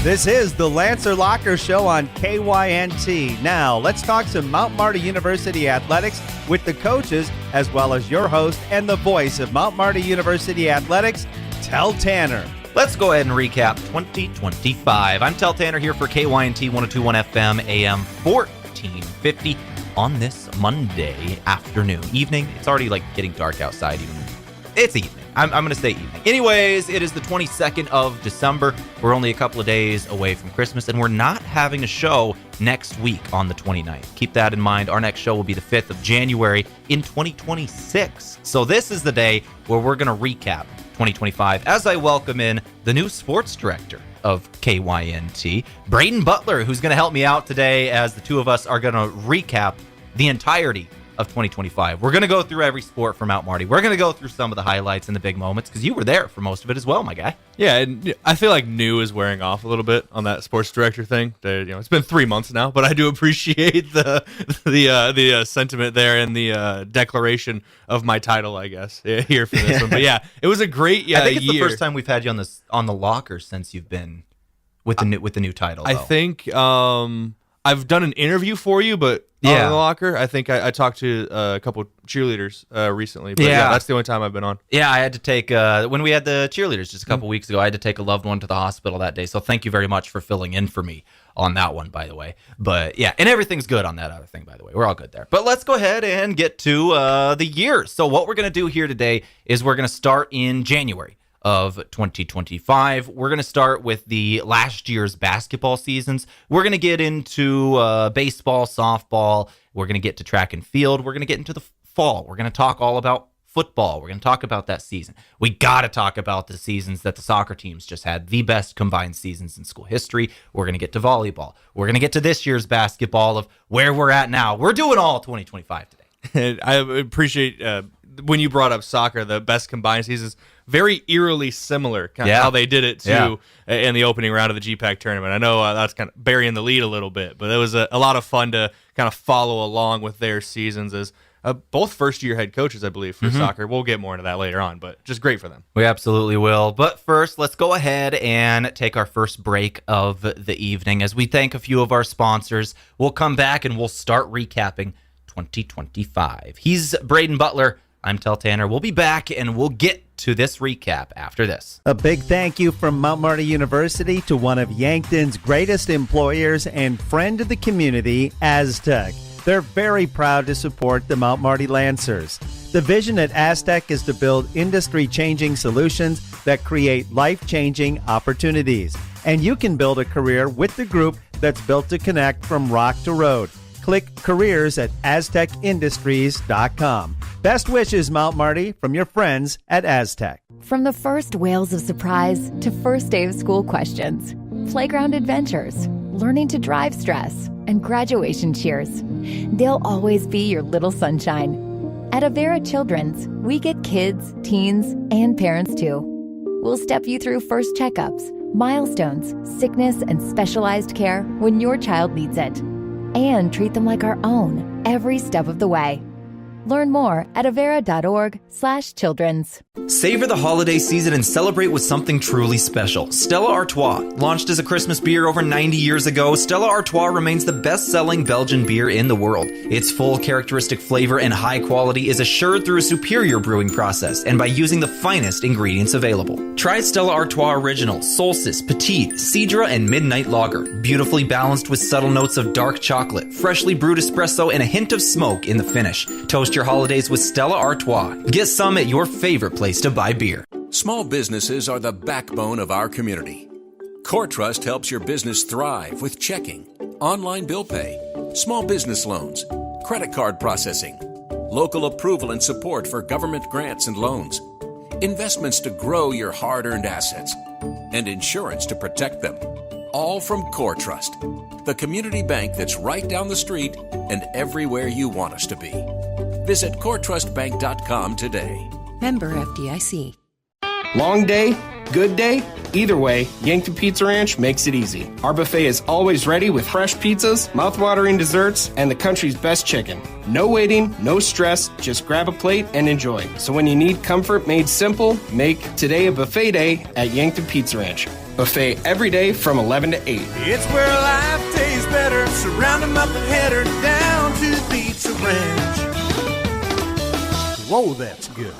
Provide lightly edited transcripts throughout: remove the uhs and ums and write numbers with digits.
This is the Lancer Locker Show on KYNT. Now, let's talk some Mount Marty University athletics with the coaches, as well as your host and the voice of Mount Marty University athletics, Tehl Tanner. Let's go ahead and recap 2025. I'm Tehl Tanner here for KYNT 102.1 FM AM 1450 on this Monday evening. It's already getting dark outside. It's evening. I'm going to say evening. Anyways, it is the 22nd of December. We're only a couple of days away from Christmas, and we're not having a show next week on the 29th. Keep that in mind. Our next show will be the 5th of January in 2026. So this is the day where we're going to recap 2025 as I welcome in the new sports director of KYNT, Brayden Butler, who's going to help me out today as the two of us are going to recap the entirety of 2025. We're going to go through every sport for Mount Marty. We're going to go through some of the highlights and the big moments because you were there for most of it as well, my guy. Yeah, and I feel like new is wearing off a little bit on that sports director thing. It's been 3 months now, but I do appreciate the sentiment there and the declaration of my title, I guess, here for this one. But yeah, it was a great year. I think it's the first time we've had you on the locker since you've been with the new title. I think I've done an interview for you, but on the locker, I think I talked to a couple cheerleaders recently. But yeah, that's the only time I've been on. Yeah, I had to take, when we had the cheerleaders just a couple weeks ago, I had to take a loved one to the hospital that day. So thank you very much for filling in for me on that one, by the way. But yeah, and everything's good on that other thing, by the way. We're all good there. But let's go ahead and get to the year. So what we're going to do here today is we're going to start in January of 2025. We're going to start with the last year's basketball seasons. We're going to get into baseball, softball. We're going to get to track and field. We're going to get into the fall. We're going to talk all about football. We're going to talk about that season. We got to talk about the seasons that the soccer teams just had, the best combined seasons in school history. We're going to get to volleyball. We're going to get to this year's basketball of where we're at now. We're doing all 2025 today. And I appreciate when you brought up soccer, the best combined seasons, very eerily similar kind of how they did it too in the opening round of the GPAC tournament. I know that's kind of burying the lead a little bit, but it was a lot of fun to kind of follow along with their seasons as both first-year head coaches, I believe, for soccer. We'll get more into that later on, but just great for them. We absolutely will. But first, let's go ahead and take our first break of the evening as we thank a few of our sponsors. We'll come back and we'll start recapping 2025. He's Brayden Butler. I'm Tehl Tanner. We'll be back and we'll get to this recap after this. A big thank you from Mount Marty University to one of Yankton's greatest employers and friend of the community, Aztec. They're very proud to support the Mount Marty Lancers. The vision at Aztec is to build industry-changing solutions that create life-changing opportunities. And you can build a career with the group that's built to connect from rock to road. Click careers at aztecindustries.com. Best wishes, Mount Marty, from your friends at Aztec. From the first wails of surprise to first day of school questions, playground adventures, learning to drive stress, and graduation cheers, they'll always be your little sunshine. At Avera Children's, we get kids, teens, and parents too. We'll step you through first checkups, milestones, sickness, and specialized care when your child needs it, and treat them like our own every step of the way. Learn more at avera.org/children's. Savor the holiday season and celebrate with something truly special. Stella Artois. Launched as a Christmas beer over 90 years ago, Stella Artois remains the best-selling Belgian beer in the world. Its full characteristic flavor and high quality is assured through a superior brewing process and by using the finest ingredients available. Try Stella Artois Original, Solstice, Petite, Cidra, and Midnight Lager. Beautifully balanced with subtle notes of dark chocolate, freshly brewed espresso, and a hint of smoke in the finish. Toast your holidays with Stella Artois. Get some at your favorite place to buy beer. Small businesses are the backbone of our community. CoreTrust helps your business thrive with checking, online bill pay, small business loans, credit card processing, local approval and support for government grants and loans, investments to grow your hard-earned assets, and insurance to protect them. All from CoreTrust, the community bank that's right down the street and everywhere you want us to be. Visit CoreTrustBank.com today. Member FDIC. Long day, good day, either way, Yankton Pizza Ranch makes it easy. Our buffet is always ready with fresh pizzas, mouth-watering desserts, and the country's best chicken. No waiting, no stress, just grab a plate and enjoy. So when you need comfort made simple, make today a buffet day at Yankton Pizza Ranch. Buffet every day from 11 to 8. It's where life tastes better. Surround 'em up and head her down to the Pizza Ranch. Whoa, that's good.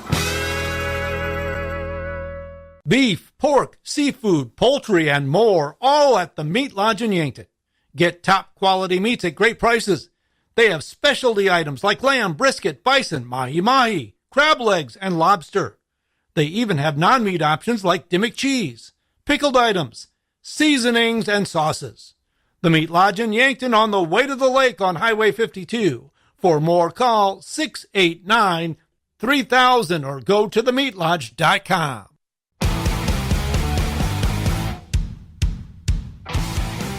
Beef, pork, seafood, poultry, and more, all at the Meat Lodge in Yankton. Get top quality meats at great prices. They have specialty items like lamb, brisket, bison, mahi-mahi, crab legs, and lobster. They even have non-meat options like Dimmick cheese, pickled items, seasonings, and sauces. The Meat Lodge in Yankton on the way to the lake on Highway 52. For more, call 689-3000 or go to themeatlodge.com.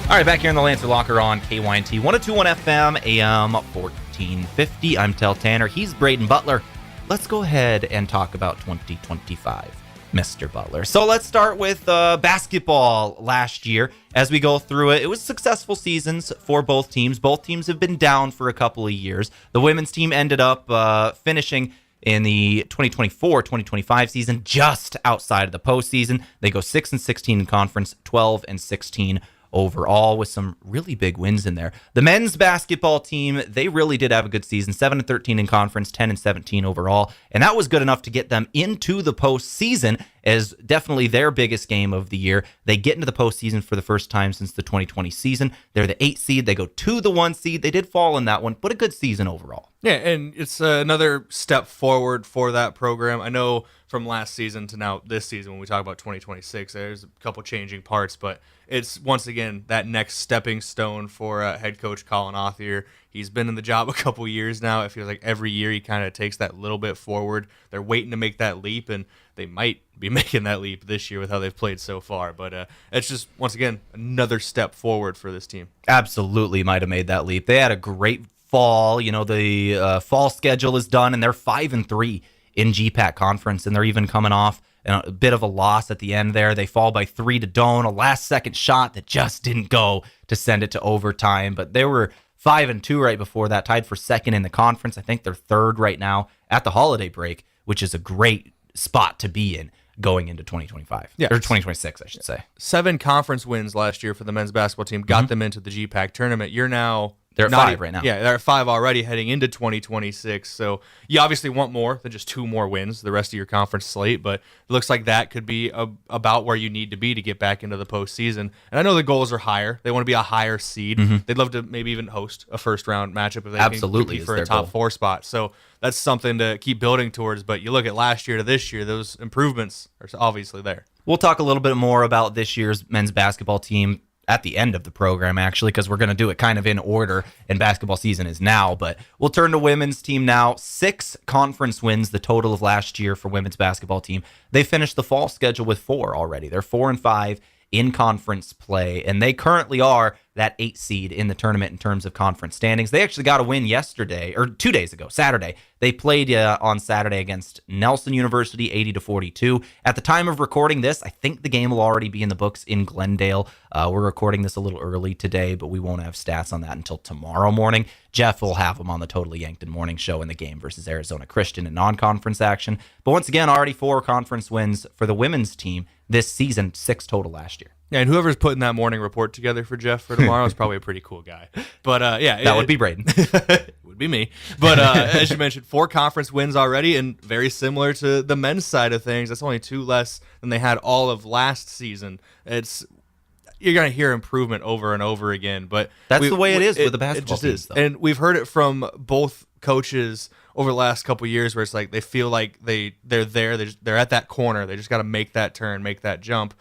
All right, back here in the Lancer Locker on KYNT 102.1 FM, AM 1450. I'm Tehl Tanner. He's Brayden Butler. Let's go ahead and talk about 2025, Mr. Butler. So let's start with basketball last year. As we go through it, it was successful seasons for both teams. Both teams have been down for a couple of years. The women's team ended up finishing in the 2024-2025 season just outside of the postseason. They go 6-16 in conference, 12-16 overall, with some really big wins in there. The men's basketball team, they really did have a good season, 7-13 in conference, 10-17 overall, and that was good enough to get them into the postseason as definitely their biggest game of the year. They get into the postseason for the first time since the 2020 season. They're the 8 seed. They go to the 1 seed. They did fall in that one, but a good season overall. Yeah, and it's another step forward for that program. I know from last season to now this season, when we talk about 2026, there's a couple changing parts, but it's once again that next stepping stone for head coach Colin Authier. He's been in the job a couple years now. It feels like every year he kind of takes that little bit forward. They're waiting to make that leap, and they might be making that leap this year with how they've played so far. But it's just, once again, another step forward for this team. Absolutely might have made that leap. They had a great fall. You know, the fall schedule is done, and they're 5-3 in GPAC conference, and they're even coming off a bit of a loss at the end there. They fall by 3 to Doane, a last-second shot that just didn't go to send it to overtime. But they were 5-2 right before that, tied for second in the conference. I think they're third right now at the holiday break, which is a great spot to be in going into 2025. Yeah. Or 2026, I should say. 7 conference wins last year for the men's basketball team, got them into the GPAC tournament. You're now... They're at 5 right now. Yeah, they're at 5 already heading into 2026. So you obviously want more than just 2 more wins the rest of your conference slate, but it looks like that could be about where you need to be to get back into the postseason. And I know the goals are higher. They want to be a higher seed. They'd love to maybe even host a first-round matchup if they can compete for a top 4 spot. So that's something to keep building towards. But you look at last year to this year, those improvements are obviously there. We'll talk a little bit more about this year's men's basketball team at the end of the program, actually, because we're going to do it kind of in order, and basketball season is now. But we'll turn to women's team now. 6 conference wins, the total of last year for women's basketball team. They finished the fall schedule with 4 already. They're 4-5 in conference play, and they currently are that 8 seed in the tournament in terms of conference standings. They actually got a win yesterday, or 2 days ago, Saturday. They played on Saturday against Nelson University, 80-42. At the time of recording this, I think the game will already be in the books in Glendale. We're recording this a little early today, but we won't have stats on that until tomorrow morning. Jeff will have them on the Totally Yankton morning show in the game versus Arizona Christian in non-conference action. But once again, already 4 conference wins for the women's team this season, 6 total last year. Yeah, and whoever's putting that morning report together for Jeff for tomorrow is probably a pretty cool guy. But yeah, that would be Brayden. It would be me. But as you mentioned, 4 conference wins already, and very similar to the men's side of things. That's only 2 less than they had all of last season. You're going to hear improvement over and over again. But that's the way it is with the basketball teams, though. And we've heard it from both coaches over the last couple of years, where it's like they feel like they're there. They're at that corner. They just got to make that turn, make that jump.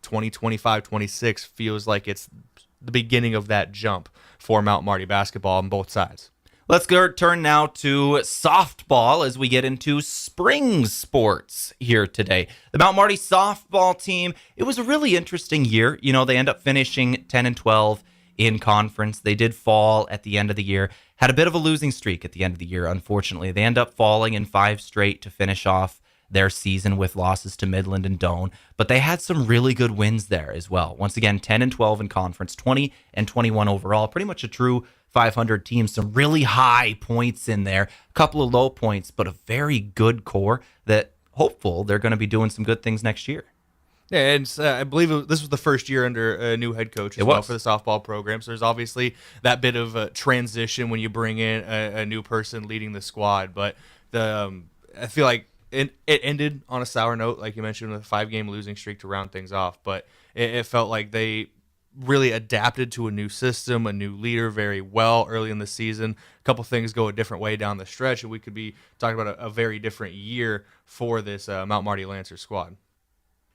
2025, 26 feels like it's the beginning of that jump for Mount Marty basketball on both sides. Let's go turn now to softball as we get into spring sports here today. The Mount Marty softball team, it was a really interesting year. You know, they end up finishing 10-12 in conference. They did fall at the end of the year. Had a bit of a losing streak at the end of the year, unfortunately. They end up falling in 5 straight to finish off their season with losses to Midland and Doane, but they had some really good wins there as well. Once again, 10-12 in conference, 20-21 overall, pretty much a true 500 team. Some really high points in there, a couple of low points, but a very good core that hopeful they're going to be doing some good things next year. Yeah, and I believe this was the first year under a new head coach as well for the softball program. So there's obviously that bit of transition when you bring in a new person leading the squad. But I feel like it ended on a sour note, like you mentioned, with a 5-game losing streak to round things off. But it felt like they really adapted to a new system, a new leader very well early in the season. A couple things go a different way down the stretch, and we could be talking about a very different year for this Mount Marty Lancers squad.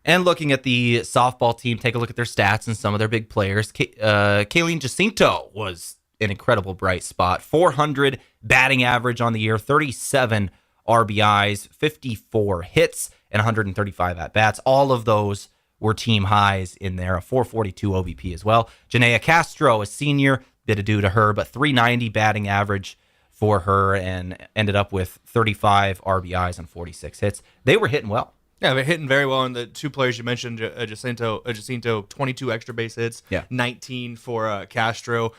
And looking at the softball team, take a look at their stats and some of their big players. KYNT Jacinto was an incredible bright spot. 400 batting average on the year, 37 RBIs, 54 hits, and 135 at-bats. All of those were team highs in there, a 442 OBP as well. Janaea Castro, a senior, bit ado to her, but 390 batting average for her and ended up with 35 RBIs and 46 hits. They were hitting well. Yeah, they're hitting very well. And the two players you mentioned, Jacinto, 22 extra base hits, 19 for Castro,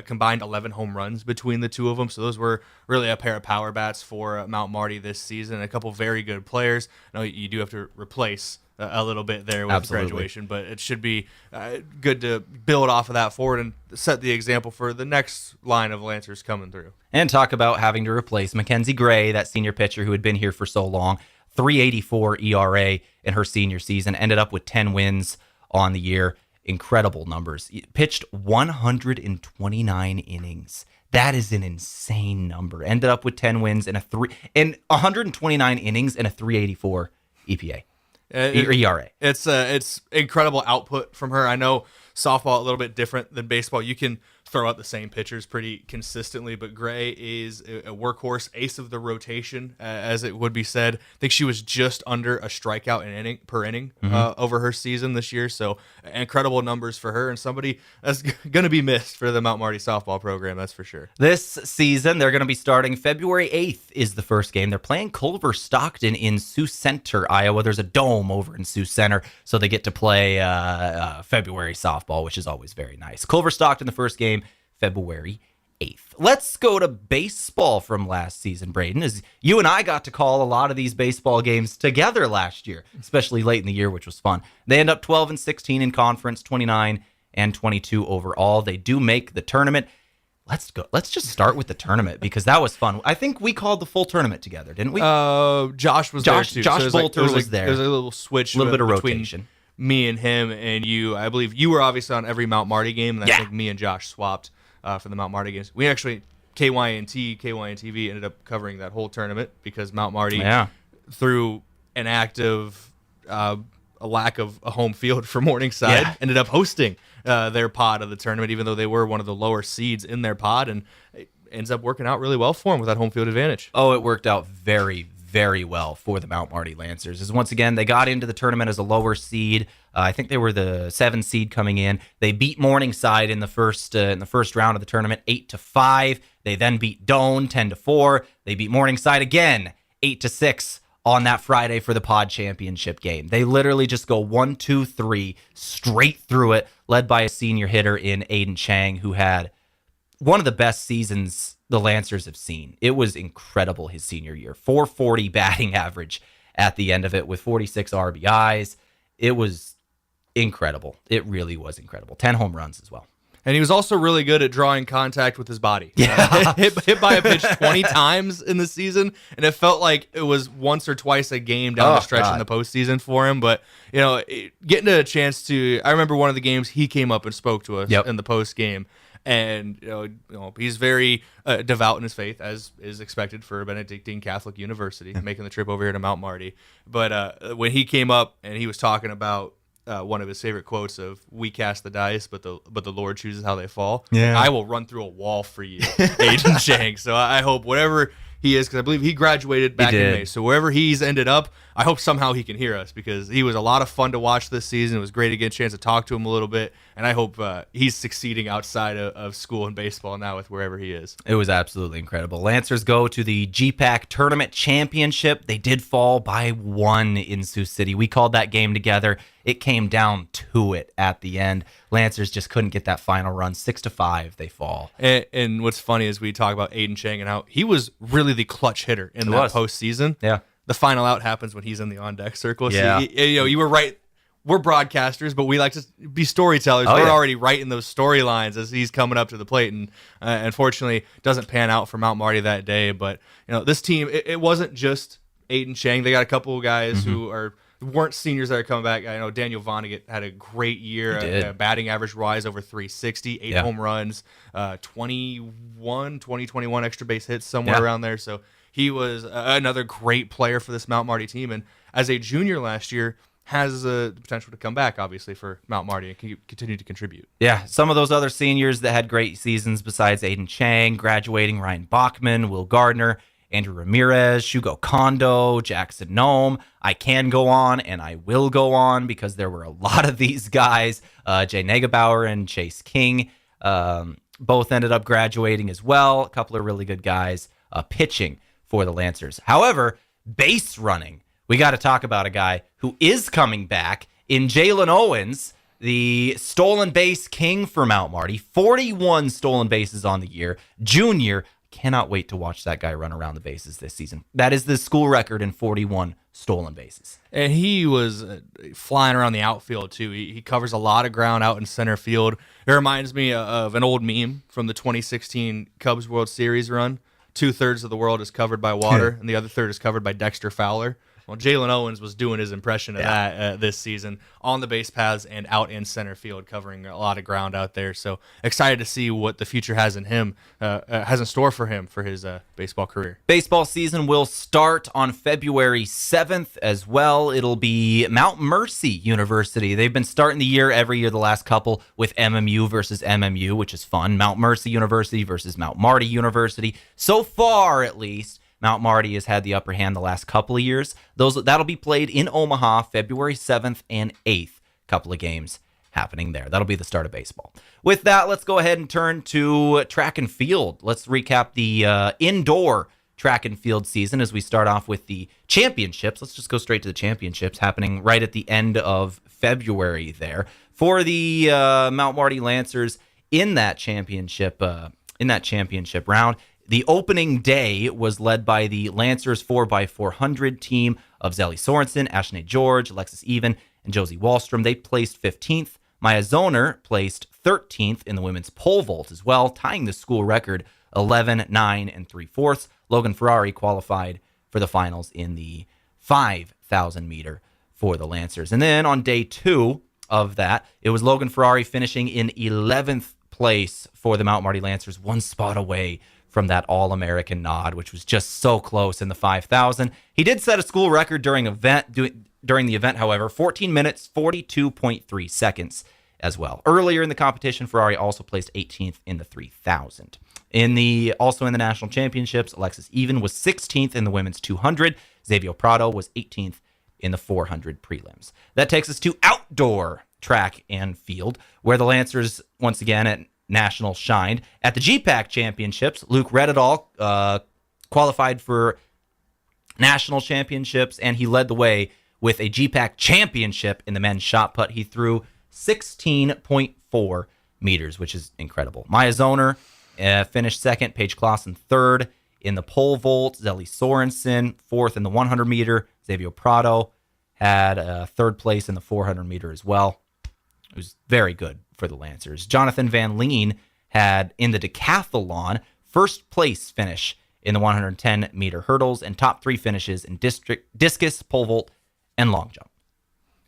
combined 11 home runs between the two of them. So those were really a pair of power bats for Mount Marty this season. A couple very good players. I know you do have to replace a little bit there with graduation, but it should be good to build off of that forward and set the example for the next line of Lancers coming through. And talk about having to replace Mackenzie Gray, that senior pitcher who had been here for so long. 3.84 ERA in her senior season, ended up with 10 wins on the year. Incredible numbers. Pitched 129 innings. That is an insane number. Ended up with 10 wins and 129 innings and a 3.84 EPA. ERA. It's incredible output from her. I know softball a little bit different than baseball. You can throw out the same pitchers pretty consistently, but Gray is a workhorse, ace of the rotation, as it would be said. I think she was just under a strikeout per inning over her season this year, so incredible numbers for her and somebody that's going to be missed for the Mount Marty softball program, that's for sure. This season, they're going to be starting February 8th is the first game. They're playing Culver Stockton in Sioux Center, Iowa. There's a dome over in Sioux Center, so they get to play February softball, which is always very nice. Culver Stockton, the first game, February 8th. Let's go to baseball from last season, Brayden, as you and I got to call a lot of these baseball games together last year, especially late in the year, which was fun. They end up 12-16 in conference, 29-22 overall. They do make the tournament. Let's go. Let's just start with the tournament because that was fun. I think we called the full tournament together, didn't we? Josh was there too. Josh Bolter was there. There was a little switch, a little bit of between rotation. Me and him and you. I believe you were obviously on every Mount Marty game, and I think me and Josh swapped for the Mount Marty games. We actually, KYNT-TV ended up covering that whole tournament because Mount Marty, through an act of a lack of a home field for Morningside, ended up hosting their pod of the tournament, even though they were one of the lower seeds in their pod, and it ends up working out really well for them with that home field advantage. Oh, it worked out very, very well for the Mount Marty Lancers. As once again, they got into the tournament as a lower seed. I think they were the 7 seed coming in. They beat Morningside in the first round of the tournament, 8-5. They then beat Doane 10-4. They beat Morningside again, 8-6 on that Friday for the pod championship game. They literally just go 1-2-3 straight through it, led by a senior hitter in Aiden Chang, who had one of the best seasons the Lancers have seen. It was incredible his senior year. 440 batting average at the end of it with 46 RBIs. It was incredible. It really was incredible. 10 home runs as well. And he was also really good at drawing contact with his body. Yeah. Hit by a pitch 20 times in the season, and it felt like it was once or twice a game down the stretch in the postseason for him. But, you know, getting a chance to, I remember one of the games he came up and spoke to us in the post game. And you know, he's very devout in his faith, as is expected for a Benedictine Catholic University, making the trip over here to Mount Marty. But when he came up and he was talking about one of his favorite quotes of "We cast the dice, but the Lord chooses how they fall." Yeah, I will run through a wall for you, Aiden Chang. So I hope whatever he is, because I believe he graduated back in May. So wherever he's ended up, I hope somehow he can hear us, because he was a lot of fun to watch this season. It was great to get a chance to talk to him a little bit, and I hope he's succeeding outside of school and baseball now with wherever he is. It was absolutely incredible. Lancers go to the GPAC Tournament Championship. They did fall by 1 in Sioux City. We called that game together. It came down to it at the end. Lancers just couldn't get that final run. 6-5, they fall. And what's funny is we talk about Aiden Chang and how he was really the clutch hitter in that postseason. Yeah. The final out happens when he's in the on-deck circle. Yeah. So you were right we're broadcasters, but we like to be storytellers. We're already writing those storylines as he's coming up to the plate, and unfortunately doesn't pan out for Mount Marty that day. But this team, it wasn't just Aiden Chang. They got a couple of guys who weren't seniors that are coming back. I know Daniel Vonnegut had a great year, batting average rise over 360, 8 home runs, 21 extra base hits, somewhere around there. So he was another great player for this Mount Marty team, and as a junior last year, has the potential to come back, obviously, for Mount Marty and continue to contribute. Yeah, some of those other seniors that had great seasons besides Aiden Chang, graduating Ryan Bachman, Will Gardner, Andrew Ramirez, Shugo Kondo, Jackson Nome. I can go on, and I will go on because there were a lot of these guys. Jay Negebauer and Chase King both ended up graduating as well. A couple of really good guys pitching for the Lancers. However, base running, we got to talk about a guy who is coming back in Jalen Owens, the stolen base king for Mount Marty. 41 stolen bases on the year. Junior, cannot wait to watch that guy run around the bases this season. That is the school record in 41 stolen bases. And he was flying around the outfield, too. He covers a lot of ground out in center field. It reminds me of an old meme from the 2016 Cubs World Series run. 2/3 of the world is covered by water, and the other third is covered by Dexter Fowler. Well, Jalen Owens was doing his impression of that this season on the base paths and out in center field, covering a lot of ground out there. So excited to see what the future has in store for him for his baseball career. Baseball season will start on February 7th as well. It'll be Mount Mercy University. They've been starting the year every year the last couple with MMU versus MMU, which is fun. Mount Mercy University versus Mount Marty University. So far, at least, Mount Marty has had the upper hand the last couple of years. That'll be played in Omaha, February 7th and 8th. Couple of games happening there. That'll be the start of baseball. With that, let's go ahead and turn to track and field. Let's recap the indoor track and field season as we start off with the championships. Let's just go straight to the championships happening right at the end of February there. For the Mount Marty Lancers in that championship round, the opening day was led by the Lancers 4x400 team of Zelly Sorensen, Ashnae George, Alexis Even, and Josie Wallstrom. They placed 15th. Maya Zoner placed 13th in the women's pole vault as well, tying the school record 11, 9, and 3/4. Logan Ferrari qualified for the finals in the 5,000 meter for the Lancers. And then on day 2 of that, it was Logan Ferrari finishing in 11th place for the Mount Marty Lancers, one spot away from that All-American nod, which was just so close in the 5,000. He did set a school record during the event, however, 14 minutes, 42.3 seconds as well. Earlier in the competition, Ferrari also placed 18th in the 3,000. Also in the national championships, Alexis Even was 16th in the women's 200. Xavier Prado was 18th in the 400 prelims. That takes us to outdoor track and field, where the Lancers, once again, at national shined. At the GPAC championships, Luke Rededal qualified for national championships, and he led the way with a GPAC championship in the men's shot put. He threw 16.4 meters, which is incredible. Maya Zoner finished second, Paige Clausen third in the pole vault, Zelly Sorensen fourth in the 100 meter, Xavier Prado had third place in the 400 meter as well. It was very good for the Lancers. Jonathan Van Leen had, in the decathlon, first place finish in the 110 meter hurdles and top 3 finishes in discus, pole vault, and long jump.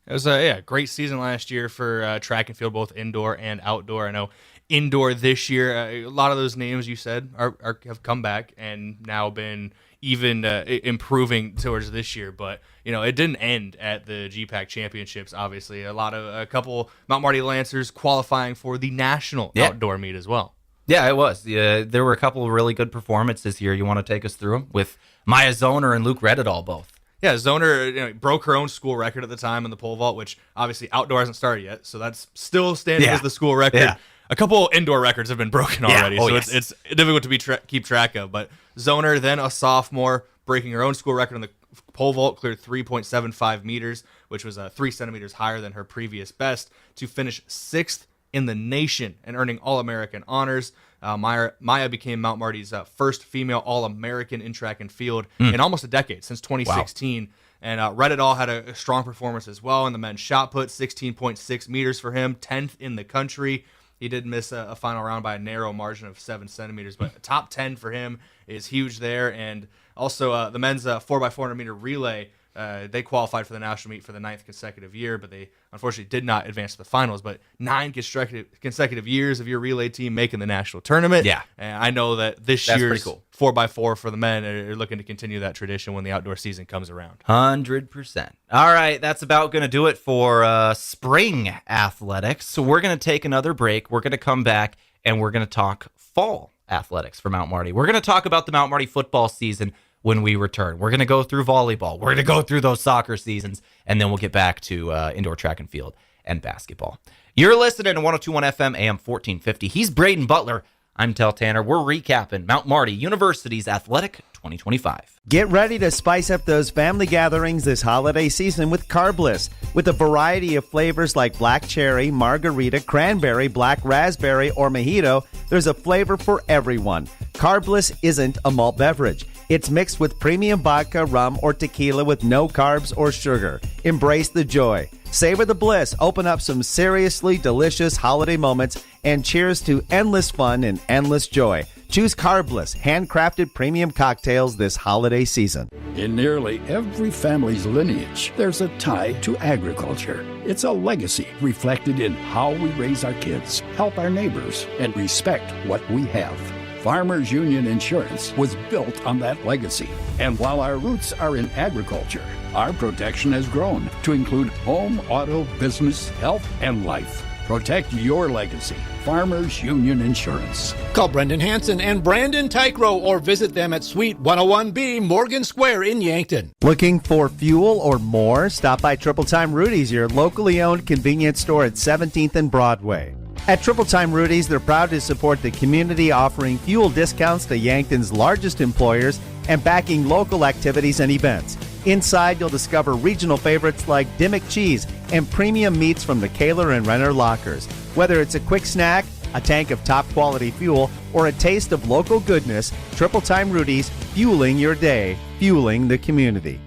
It was a great season last year for track and field, both indoor and outdoor. I know indoor this year, a lot of those names you said have come back and now been even improving towards this year. But it didn't end at the GPAC championships. Obviously, a couple Mount Marty Lancers qualifying for the national outdoor meet as well. Yeah, it was. There were a couple of really good performances here. You want to take us through them with Maya Zoner and Luke Rededal both? Yeah, Zoner broke her own school record at the time in the pole vault, which obviously outdoor hasn't started yet, so that's still standing as the school record. Yeah. A couple indoor records have been broken already, it's difficult to keep track of. But Zoner, then a sophomore, breaking her own school record in the pole vault, cleared 3.75 meters, which was 3 centimeters higher than her previous best, to finish 6th in the nation and earning All-American honors. Maya became Mount Marty's first female All-American in track and field in almost a decade, since 2016. And Reddit all had a strong performance as well. And the men's shot put, 16.6 meters for him, 10th in the country. He did miss a final round by a narrow margin of 7 centimeters, but top 10 for him is huge there. And also the men's 4x400 meter relay, they qualified for the national meet for the 9th consecutive year, but they unfortunately did not advance to the finals. But 9 consecutive years of your relay team making the national tournament. Yeah. And I know that this That's year's pretty cool. 4x4 for the men are looking to continue that tradition when the outdoor season comes around. 100%. All right, that's about going to do it for spring athletics. So we're going to take another break. We're going to come back, and we're going to talk fall athletics for Mount Marty. We're going to talk about the Mount Marty football season when we return. We're going to go through volleyball. We're going to go through those soccer seasons, and then we'll get back to indoor track and field and basketball. You're listening to 102.1 FM, AM 1450. He's Brayden Butler. I'm Tehl Tanner. We're recapping Mount Marty University's Athletic 2025. Get ready to spice up those family gatherings this holiday season with Carbliss. With a variety of flavors like black cherry, margarita, cranberry, black raspberry, or mojito, there's a flavor for everyone. Carbliss isn't a malt beverage. It's mixed with premium vodka, rum, or tequila with no carbs or sugar. Embrace the joy. Savor the bliss. Open up some seriously delicious holiday moments, and cheers to endless fun and endless joy. Choose Carbliss, handcrafted premium cocktails this holiday season. In nearly every family's lineage, there's a tie to agriculture. It's a legacy reflected in how we raise our kids, help our neighbors, and respect what we have. Farmers Union Insurance was built on that legacy. And while our roots are in agriculture, our protection has grown to include home, auto, business, health, and life. Protect your legacy. Farmers Union Insurance. Call Brendan Hansen and Brandon Tykrow or visit them at Suite 101B Morgan Square in Yankton. Looking for fuel or more? Stop by Triple Time Rudy's, your locally owned convenience store at 17th and Broadway. At Triple Time Rudy's, they're proud to support the community, offering fuel discounts to Yankton's largest employers and backing local activities and events. Inside, you'll discover regional favorites like Dimmock Cheese and premium meats from the Kaler and Renner lockers. Whether it's a quick snack, a tank of top-quality fuel, or a taste of local goodness, Triple Time Rudy's, fueling your day, fueling the community.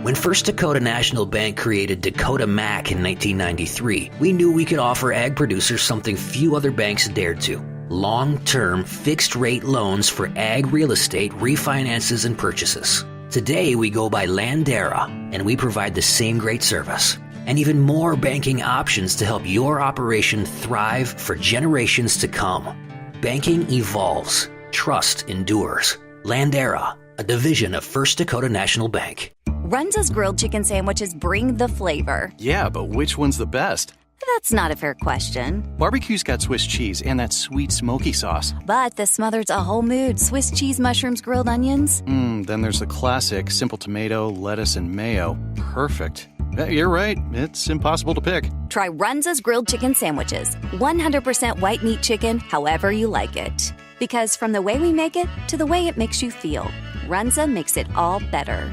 When First Dakota National Bank created Dakota Mac in 1993, we knew we could offer ag producers something few other banks dared to. Long-term, fixed-rate loans for ag real estate refinances and purchases. Today, we go by Landera, and we provide the same great service. And even more banking options to help your operation thrive for generations to come. Banking evolves. Trust endures. Landera, a division of First Dakota National Bank. Runza's grilled chicken sandwiches bring the flavor. Yeah, but which one's the best? That's not a fair question. Barbecue's got Swiss cheese and that sweet smoky sauce. But the smothered's a whole mood. Swiss cheese, mushrooms, grilled onions. Then there's the classic simple tomato, lettuce, and mayo. Perfect. You're right. It's impossible to pick. Try Runza's grilled chicken sandwiches. 100% white meat chicken, however you like it. Because from the way we make it to the way it makes you feel, Runza makes it all better.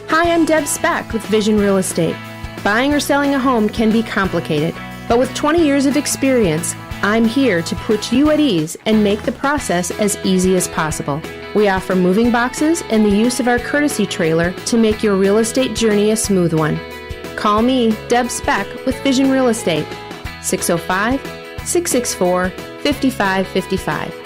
Hi, I'm Deb Speck with Vision Real Estate. Buying or selling a home can be complicated, but with 20 years of experience, I'm here to put you at ease and make the process as easy as possible. We offer moving boxes and the use of our courtesy trailer to make your real estate journey a smooth one. Call me, Deb Speck, with Vision Real Estate, 605-664-5555.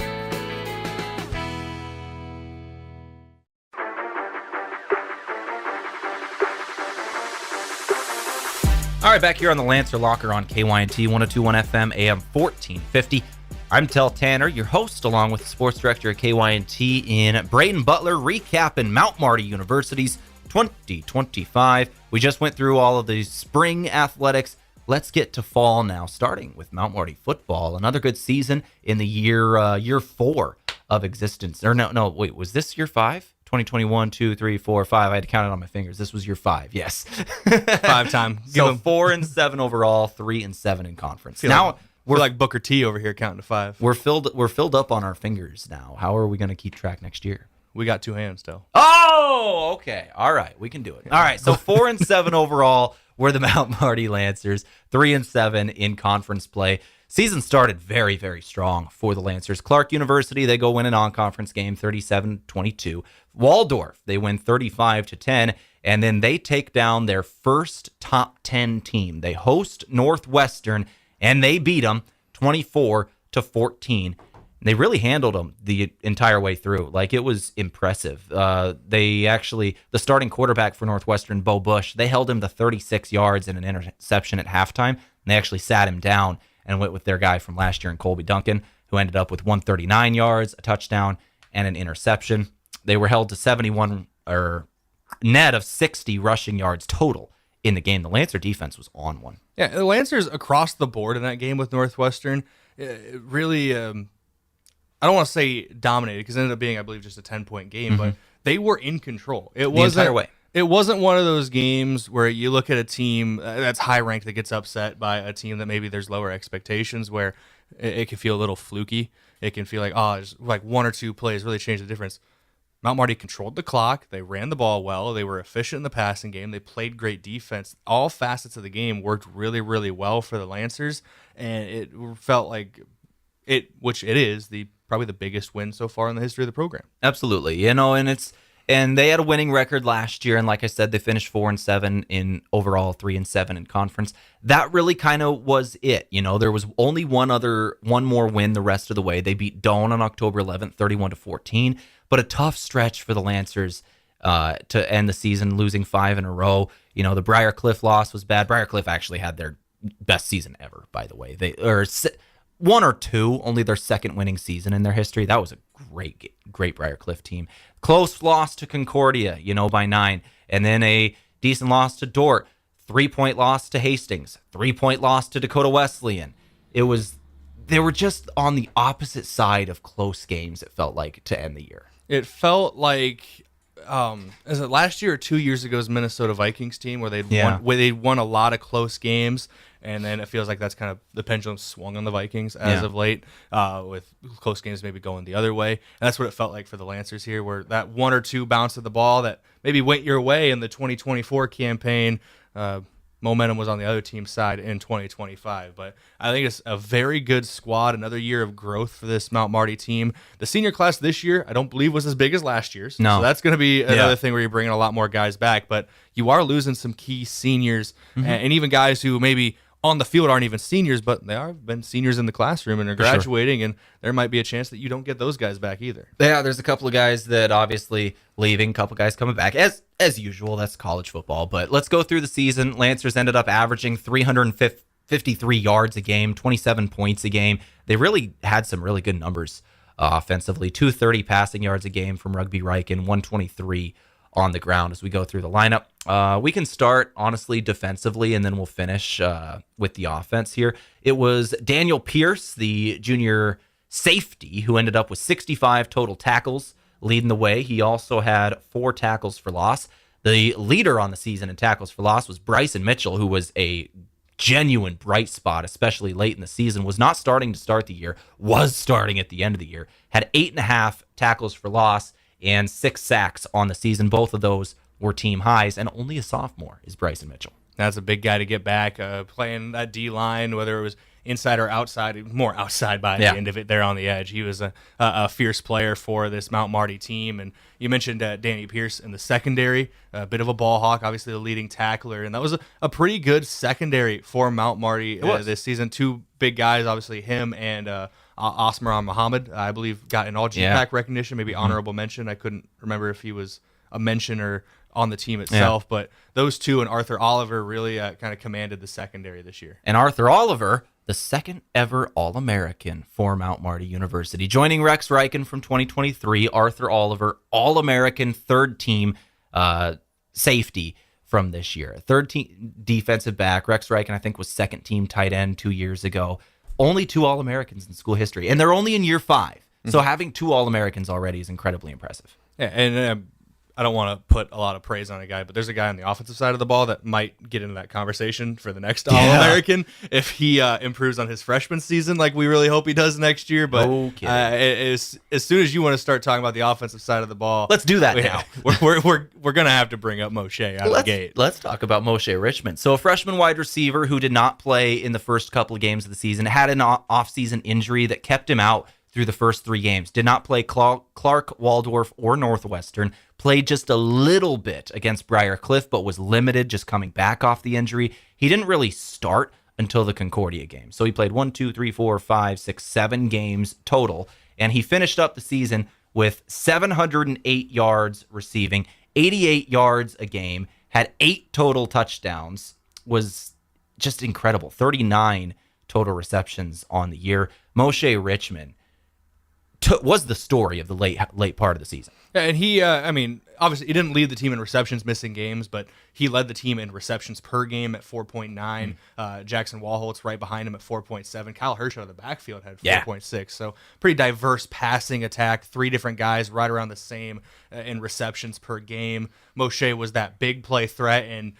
All right, back here on the Lancer Locker on KYNT 102.1 FM, AM 1450. I'm Tehl Tanner, your host, along with the sports director at KYNT in Brayden Butler, recapping Mount Marty University's 2025. We just went through all of the spring athletics. Let's get to fall now, starting with Mount Marty football. Another good season in the year 4 of existence. Or no, wait, was this year 5? 2021, 2, 3, 4, 5. I had to count it on my fingers. This was year 5. Yes. 5 time. So 4-7 overall, 3-7 in conference. Now we're like Booker T over here counting to 5. We're filled up on our fingers now. How are we going to keep track next year? We got 2 hands still. Oh, okay. All right. We can do it. All right. So 4-7 overall. were the Mount Marty Lancers, 3-7 in conference play. Season started very, very strong for the Lancers. Clark University, they go win a non-conference game, 37-22. Waldorf, they win 35-10, and then they take down their first top 10 team. They host Northwestern, and they beat them 24-14. They really handled them the entire way through. Like, it was impressive. The starting quarterback for Northwestern, Bo Bush, they held him to 36 yards and an interception at halftime. And they actually sat him down and went with their guy from last year in Colby Duncan, who ended up with 139 yards, a touchdown, and an interception. They were held to 71 or net of 60 rushing yards total in the game. The Lancer defense was on one. Yeah, the Lancers across the board in that game with Northwestern really, I don't want to say dominated, because it ended up being, I believe, just a 10-point game, but they were in control. The entire way. It wasn't one of those games where you look at a team that's high ranked that gets upset by a team that maybe there's lower expectations, where it can feel a little fluky. It can feel like, just like one or two plays really changed the difference. Mount Marty controlled the clock. They ran the ball well. They were efficient in the passing game. They played great defense. All facets of the game worked really, really well for the Lancers, and it felt like which it is, probably the biggest win so far in the history of the program. Absolutely. And they had a winning record last year, and like I said, they finished 4-7 in overall, 3-7 in conference. That really kind of was it. There was only one more win the rest of the way. They beat Doane on October 11th, 31-14, but a tough stretch for the Lancers to end the season, losing 5 in a row. The Briarcliff loss was bad. Briarcliff actually had their best season ever, by the way. One or two, only their second winning season in their history. That was a great Briarcliff team. Close loss to Concordia, by 9. And then a decent loss to Dort. 3-point loss to Hastings. 3-point loss to Dakota Wesleyan. They were just on the opposite side of close games, it felt like, to end the year. It felt like, is it last year or 2 years ago's Minnesota Vikings team where they'd won a lot of close games, and then it feels like that's kind of the pendulum swung on the Vikings as of late, with close games maybe going the other way. And that's what it felt like for the Lancers here, where that one or two bounce of the ball that maybe went your way in the 2024 campaign, momentum was on the other team's side in 2025. But I think it's a very good squad, another year of growth for this Mount Marty team. The senior class this year, I don't believe, was as big as last year's. No. So that's going to be another thing where you're bringing a lot more guys back. But you are losing some key seniors, and even guys who maybe on the field aren't even seniors, but they have been seniors in the classroom and are graduating, and there might be a chance that you don't get those guys back either. Yeah, there's a couple of guys that obviously leaving, a couple guys coming back. As usual, that's college football. But let's go through the season. Lancers ended up averaging 353 yards a game, 27 points a game. They really had some really good numbers offensively. 230 passing yards a game from Rugby Riken, 123 on the ground as we go through the lineup. We can start, honestly, defensively, and then we'll finish with the offense here. It was Daniel Pierce, the junior safety, who ended up with 65 total tackles, leading the way. He also had 4 tackles for loss. The leader on the season in tackles for loss was Bryson Mitchell, who was a genuine bright spot, especially late in the season. Was not starting to start the year, was starting at the end of the year. Had 8.5 tackles for loss and 6 sacks on the season. Both of those were team highs, and only a sophomore is Bryson Mitchell. That's a big guy to get back, playing that D-line, whether it was inside or outside, more outside by the end of it there on the edge. He was a fierce player for this Mount Marty team. And you mentioned Danny Pierce in the secondary, a bit of a ball hawk, obviously the leading tackler. And that was a pretty good secondary for Mount Marty this season. 2 big guys, obviously him and Osmaran Muhammad, I believe, got an all-GPAC recognition, maybe honorable mention. I couldn't remember if he was a mention or on the team itself, but those two and Arthur Oliver really kind of commanded the secondary this year. And Arthur Oliver, the second ever All-American for Mount Marty University. Joining Rex Riken from 2023, Arthur Oliver, All-American third team safety from this year. Third team defensive back. Rex Riken, I think, was second team tight end 2 years ago. Only 2 All-Americans in school history, and they're only in year 5. So having 2 All-Americans already is incredibly impressive. Yeah, and I don't want to put a lot of praise on a guy, but there's a guy on the offensive side of the ball that might get into that conversation for the next All-American if he improves on his freshman season like we really hope he does next year. But as soon as you want to start talking about the offensive side of the ball, let's do that now. We're going to have to bring up Moshe out of the gate. Let's talk about Moshe Richmond. So a freshman wide receiver who did not play in the first couple of games of the season, had an off-season injury that kept him out through the first 3 games. Did not play Clark, Waldorf, or Northwestern. Played just a little bit against Briar Cliff, but was limited just coming back off the injury. He didn't really start until the Concordia game. So he played 1, 2, 3, 4, 5, 6, 7 games total. And he finished up the season with 708 yards receiving, 88 yards a game, had 8 total touchdowns, was just incredible. 39 total receptions on the year. Moshe Richmond was the story of the late part of the season. Yeah, and he, obviously he didn't lead the team in receptions, missing games, but he led the team in receptions per game at 4.9. Jackson Walholtz right behind him at 4.7. Kyle Hirsch out of the backfield had 4.6. So pretty diverse passing attack. 3 different guys right around the same in receptions per game. Moshe was that big play threat, and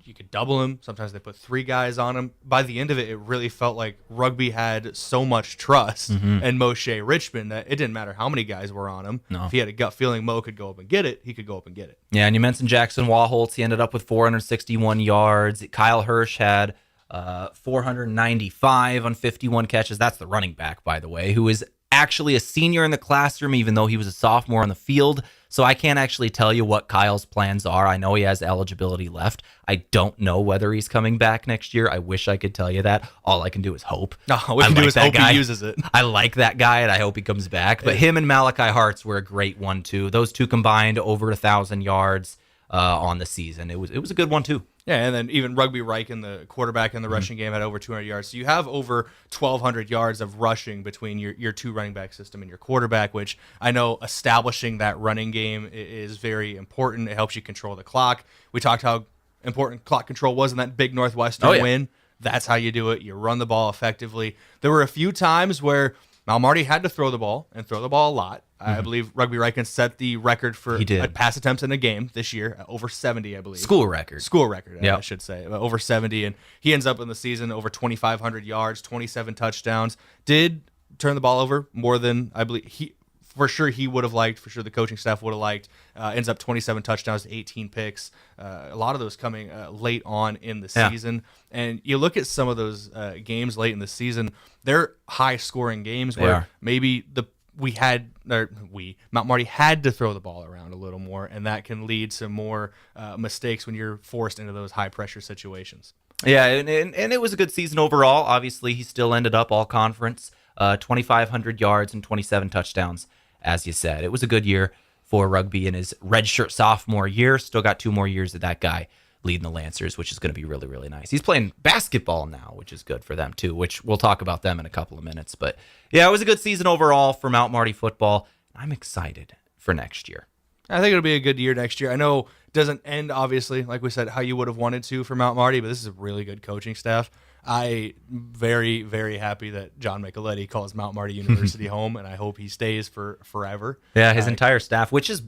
you could double him. Sometimes they put 3 guys on him. By the end of it, it really felt like rugby had so much trust in Moshe Richmond that it didn't matter how many guys were on him. No. If he had a gut feeling Mo could go up and get it, he could go up and get it. Yeah, and you mentioned Jackson Walholtz. He ended up with 461 yards. Kyle Hirsch had 495 on 51 catches. That's the running back, by the way, who is actually a senior in the classroom, even though he was a sophomore on the field. So I can't actually tell you what Kyle's plans are. I know he has eligibility left. I don't know whether he's coming back next year. I wish I could tell you that. All I can do is hope. All we can do is hope he uses it. I like that guy, and I hope he comes back. But him and Malachi Hartz were a great 1-2. Those 2 combined over 1,000 yards on the season. It was a good one, too. Yeah, and then even Rugby Riken, the quarterback in the rushing game, had over 200 yards. So you have over 1,200 yards of rushing between your 2 running back system and your quarterback, which I know establishing that running game is very important. It helps you control the clock. We talked how important clock control was in that big Northwestern win. That's how you do it. You run the ball effectively. There were a few times where Mount Marty had to throw the ball, and throw the ball a lot. I believe Rugby Riken set the record for pass attempts in a game this year, over 70, I believe. School record, I should say. Over 70, and he ends up in the season over 2,500 yards, 27 touchdowns. Did turn the ball over more than, I believe, he would have liked, for sure the coaching staff would have liked. Ends up 27 touchdowns, 18 picks. A lot of those coming late on in the season. And you look at some of those games late in the season, they're high-scoring games where maybe Mount Marty had to throw the ball around a little more, and that can lead to more mistakes when you're forced into those high-pressure situations. Yeah, and it was a good season overall. Obviously, he still ended up all-conference, 2,500 yards and 27 touchdowns, as you said. It was a good year for rugby in his redshirt sophomore year. Still got 2 more years of that guy leading the Lancers, which is going to be really, really nice. He's playing basketball now, which is good for them too, which we'll talk about them in a couple of minutes. But yeah, it was a good season overall for Mount Marty football. I'm excited for next year. I think it'll be a good year next year. I know it doesn't end, obviously, like we said, how you would have wanted to for Mount Marty, but this is a really good coaching staff. I'm very, very happy that John Micheletti calls Mount Marty University home, and I hope he stays for forever. Yeah, his entire staff, which is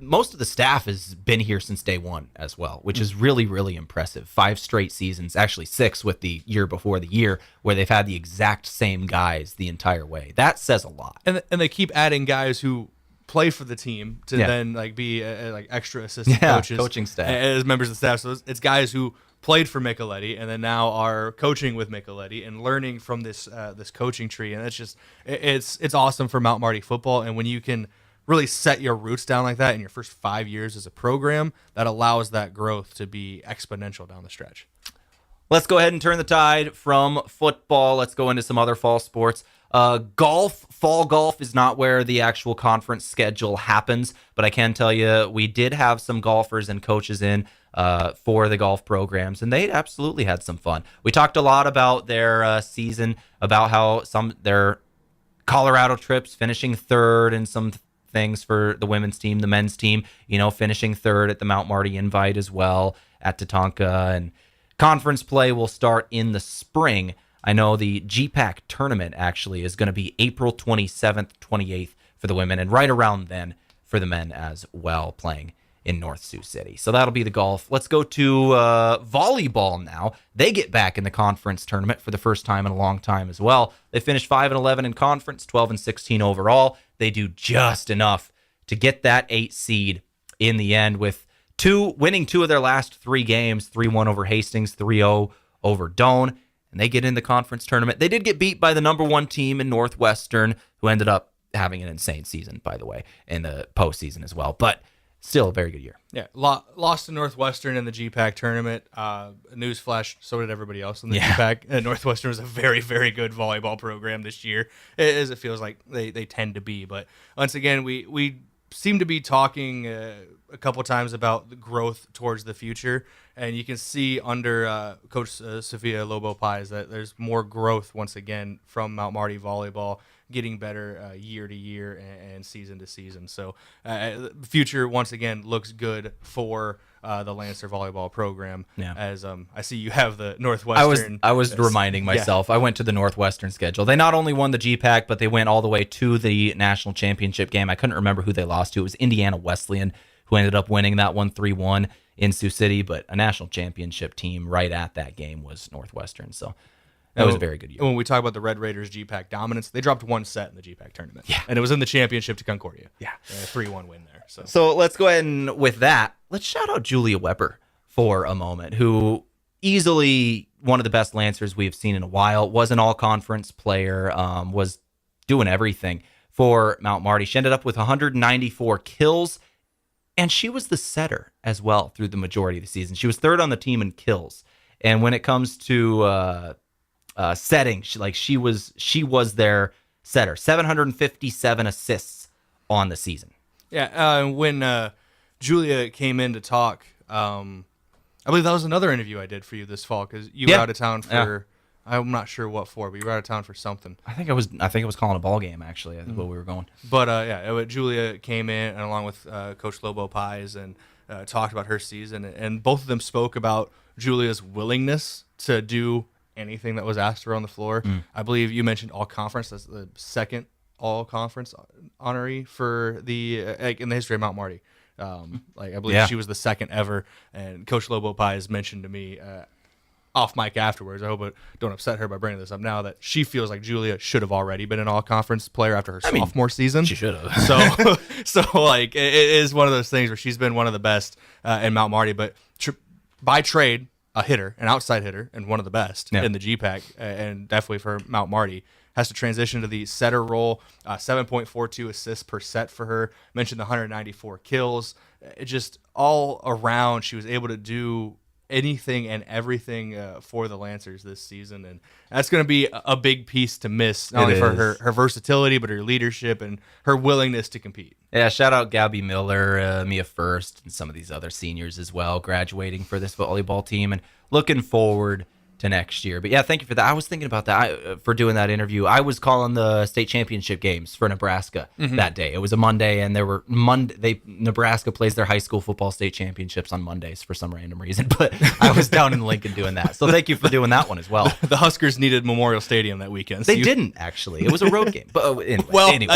most of the staff has been here since day one as well, which is really, really impressive. 5 straight seasons, actually 6 with the year before the year, where they've had the exact same guys the entire way. That says a lot. And they keep adding guys who play for the team to then be extra assistant coaches, coaching staff as members of the staff. So it's guys who played for Micheletti and then now are coaching with Micheletti and learning from this coaching tree. And it's awesome for Mount Marty football. And when you can really set your roots down like that in your first 5 years as a program, that allows that growth to be exponential down the stretch. Let's go ahead and turn the tide from football. Let's go into some other fall sports. Fall golf is not where the actual conference schedule happens, but I can tell you we did have some golfers and coaches in for the golf programs, and they absolutely had some fun. We talked a lot about their season, about how their Colorado trips, finishing third, and some things for the women's team, the men's team, finishing third at the Mount Marty Invite as well at Tatanka, and conference play will start in the spring. I know the GPAC tournament actually is going to be April 27th, 28th for the women, and right around then for the men as well, playing in North Sioux City. So that'll be the golf. Let's go to volleyball now. They get back in the conference tournament for the first time in a long time as well. They finished 5-11 in conference, 12-16 overall. They do just enough to get that 8 seed in the end, with winning 2 of their last 3 games, 3-1 over Hastings, 3-0 over Doane, and they get in the conference tournament. They did get beat by the number 1 team in Northwestern, who ended up having an insane season, by the way, in the postseason as well. But still a very good year. Yeah, lost to Northwestern in the GPAC tournament. Newsflash, so did everybody else in the GPAC. Northwestern was a very, very good volleyball program this year, as it feels like they tend to be. But once again, we seem to be talking a couple times about the growth towards the future, and you can see under Coach Sophia Lobo-Pais that there's more growth once again from Mount Marty volleyball, getting better year to year and season to season. So the future once again looks good for the Lancer volleyball program. Yeah. As I see you have the Northwestern. I was reminding myself. I went to the Northwestern schedule. They not only won the GPAC, but they went all the way to the national championship game. I couldn't remember who they lost to. It was Indiana Wesleyan, who ended up winning that one 3-1 in Sioux City, but a national championship team right at that game was Northwestern. So that was a very good year. When we talk about the Red Raiders GPAC dominance, they dropped 1 set in the GPAC tournament. Yeah. And it was in the championship to Concordia. Yeah. A 3-1 win there. So let's go ahead and with that, let's shout out Julia Weber for a moment, who easily one of the best Lancers we've seen in a while, was an all-conference player, was doing everything for Mount Marty. She ended up with 194 kills, and she was the setter as well through the majority of the season. She was 3rd on the team in kills. And when it comes to setting, she was their setter. 757 assists on the season. Yeah, when Julia came in to talk, I believe that was another interview I did for you this fall, because you were out of town for, I'm not sure what for, but you were out of town for something. I think I was calling a ball game, actually. I think where we were going. But Julia came in, and along with Coach Lobo-Pais, and talked about her season, and both of them spoke about Julia's willingness to do anything that was asked of her on the floor. I believe you mentioned all conference. That's the second all conference honoree for the in the history of Mount Marty. I believe she was the second ever. And Coach Lobo-Pais mentioned to me off mic afterwards, I hope it don't upset her by bringing this up now, that she feels like Julia should have already been an all conference player after her sophomore season. She should have. So it is one of those things where she's been one of the best in Mount Marty, but by trade, a hitter, an outside hitter, and one of the best in the GPAC, and definitely for Mount Marty. Has to transition to the setter role, 7.42 assists per set for her. Mentioned the 194 kills. It just all around, she was able to do anything and everything for the Lancers this season, and that's going to be a big piece to miss, not only for her versatility, but her leadership and her willingness to compete. Yeah, shout out Gabby Miller, Mia First, and some of these other seniors as well, graduating for this volleyball team, and looking forward to next year. But yeah, thank you for that. I was thinking about that for doing that interview. I was calling the state championship games for Nebraska that day. It was a Monday, and there were Nebraska plays their high school football state championships on Mondays for some random reason. But I was down in Lincoln doing that. So thank you for doing that one as well. The Huskers needed Memorial Stadium that weekend. They didn't, actually. It was a road game. But anyway.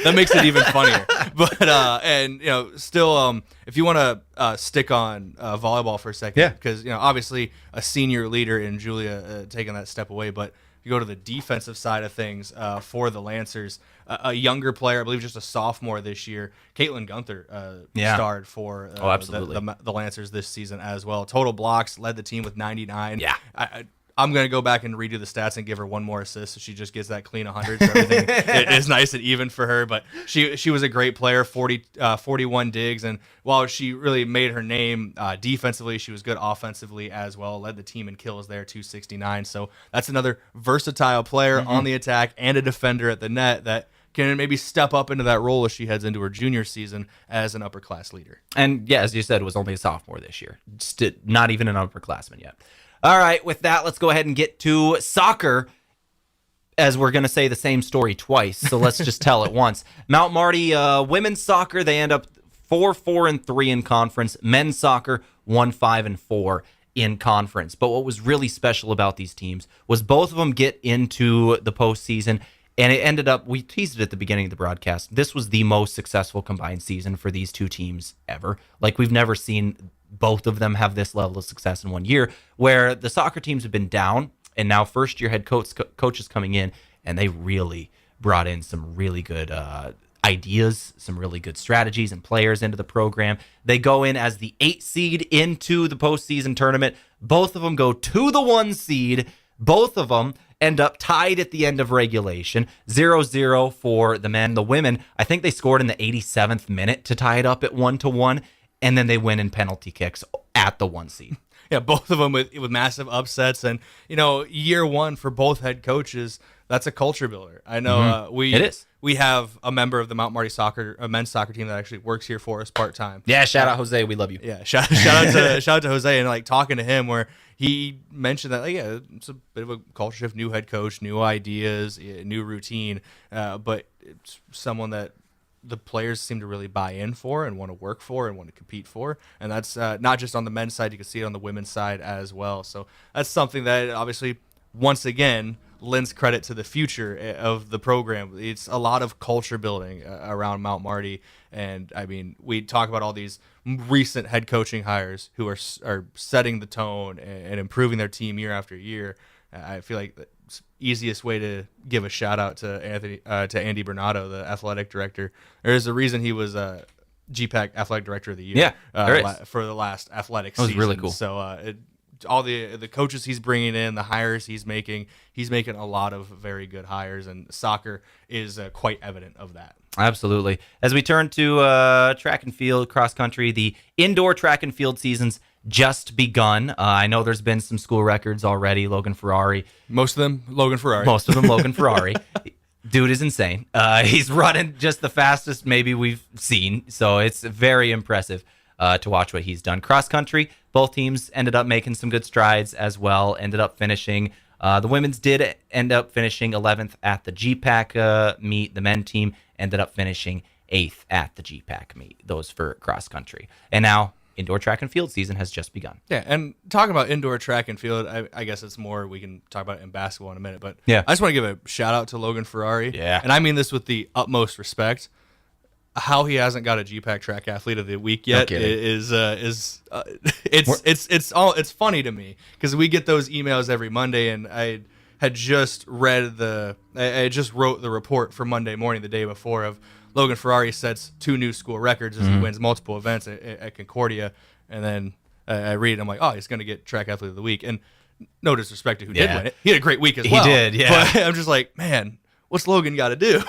That makes it even funnier. But and still, if you want to stick on volleyball for a second, because obviously a senior leader in Julia taking that step away, but if you go to the defensive side of things for the Lancers, a younger player, I believe just a sophomore this year, Caitlin Gunther starred for the Lancers this season as well. Total blocks, led the team with 99. Yeah. I'm going to go back and redo the stats and give her one more assist so she just gets that clean 100. So everything it is nice and even for her. But she was a great player, 41 digs. And while she really made her name defensively, she was good offensively as well. Led the team in kills there, 269. So that's another versatile player on the attack and a defender at the net that can maybe step up into that role as she heads into her junior season as an upper-class leader. And yeah, as you said, it was only a sophomore this year. Not even an upperclassman yet. All right, with that, let's go ahead and get to soccer, as we're going to say the same story twice, so let's just tell it once. Mount Marty women's soccer, they end up 4-4-3 in conference. Men's soccer, 1-5-4 in conference. But what was really special about these teams was both of them get into the postseason And it ended up, we teased it at the beginning of the broadcast, this was the most successful combined season for these two teams ever. Like, we've never seen both of them have this level of success in 1 year, where the soccer teams have been down, and now first-year head coaches coming in, and they really brought in some really good ideas, some really good strategies and players into the program. They go in as the 8 seed into the postseason tournament. Both of them go to the 1 seed. Both of them end up tied at the end of regulation, 0-0 for the men. The women, I think they scored in the 87th minute to tie it up at 1-1, and then they win in penalty kicks at the 1 seed. Yeah, both of them with massive upsets. And, year one for both head coaches, that's a culture builder. I know It is. We have a member of the Mount Marty men's soccer team that actually works here for us part-time. Yeah, shout out Jose. We love you. Yeah, shout out to Jose, and talking to him where he mentioned that it's a bit of a culture shift, new head coach, new ideas, new routine, but it's someone that the players seem to really buy in for and want to work for and want to compete for. And that's not just on the men's side, you can see it on the women's side as well. So that's something that obviously, once again, lends credit to the future of the program. It's a lot of culture building around Mount Marty. And I mean, we talk about all these recent head coaching hires who are setting the tone and improving their team year after year. I feel like the easiest way to give a shout out to Andy Bernardo, the athletic director. There's a reason he was GPAC athletic director of the year. For the last athletic season. That was really cool. So all the coaches he's bringing in, the hires he's making a lot of very good hires, and soccer is quite evident of that. Absolutely. As we turn to track and field, cross country, the indoor track and field season's just begun. I know there's been some school records already. Logan Ferrari. Most of them Logan Ferrari. Dude is insane. He's running just the fastest maybe we've seen. So it's very impressive to watch what he's done. Cross country, both teams ended up making some good strides as well. Ended up finishing. The women's did end up finishing 11th at the GPAC meet. The men team ended up finishing 8th at the GPAC meet. Those for cross country. And now indoor track and field season has just begun. Yeah, and talking about indoor track and field, I guess it's more, we can talk about it in basketball in a minute, but yeah. I just want to give a shout out to Logan Ferrari. Yeah. And I mean this with the utmost respect. How he hasn't got a GPAC track athlete of the week yet is it's funny to me, because we get those emails every Monday, and I had just wrote the report for Monday morning the day before of Logan Ferrari sets 2 new school records as he wins multiple events at Concordia, and then I read it, I'm like, oh, he's going to get track athlete of the week, and no disrespect to who did win it, he had a great week as well. He did, yeah. But I'm just like, man, what's Logan got to do?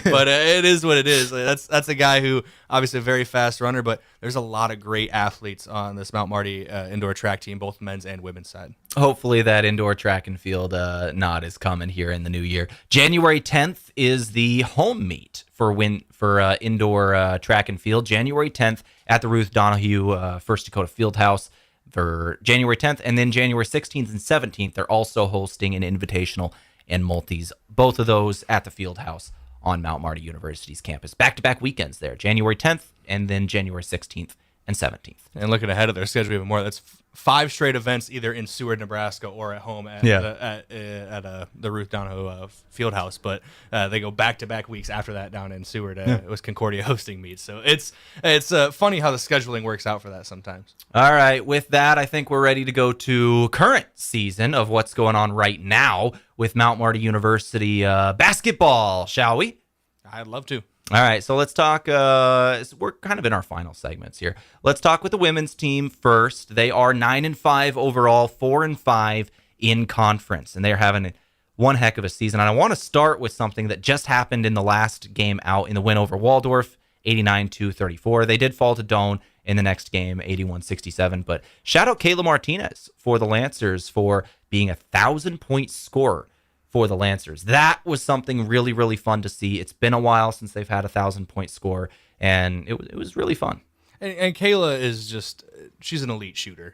But it is what it is. That's a guy who obviously a very fast runner, but there's a lot of great athletes on this Mount Marty indoor track team, both men's and women's side. Hopefully that indoor track and field nod is coming here in the new year. January 10th is the home meet for indoor track and field. January 10th at the Ruth Donahue First Dakota Fieldhouse for January 10th, and then January 16th and 17th they're also hosting an invitational and multis, both of those at the Fieldhouse on Mount Marty University's campus. Back-to-back weekends there, January 10th and then January 16th and 17th. And looking ahead of their schedule even more, that's 5 straight events either in Seward, Nebraska, or at home at the Ruth Donahue Fieldhouse. But they go back-to-back weeks after that down in Seward. It was Concordia hosting meets. So it's funny how the scheduling works out for that sometimes. All right, with that, I think we're ready to go to current season of what's going on right now with Mount Marty University basketball, shall we? I'd love to. All right, so let's talk. We're kind of in our final segments here. Let's talk with the women's team first. They are 9-5 overall, 4-5 in conference, and they're having one heck of a season. And I want to start with something that just happened in the last game out in the win over Waldorf, 89-34. They did fall to Doane in the next game, 81-67. But shout out Kayla Martinez for the Lancers for being a 1,000-point scorer for the Lancers. That was something really, really fun to see. It's been a while since they've had a 1,000-point score, and it was really fun. And Kayla is she's an elite shooter.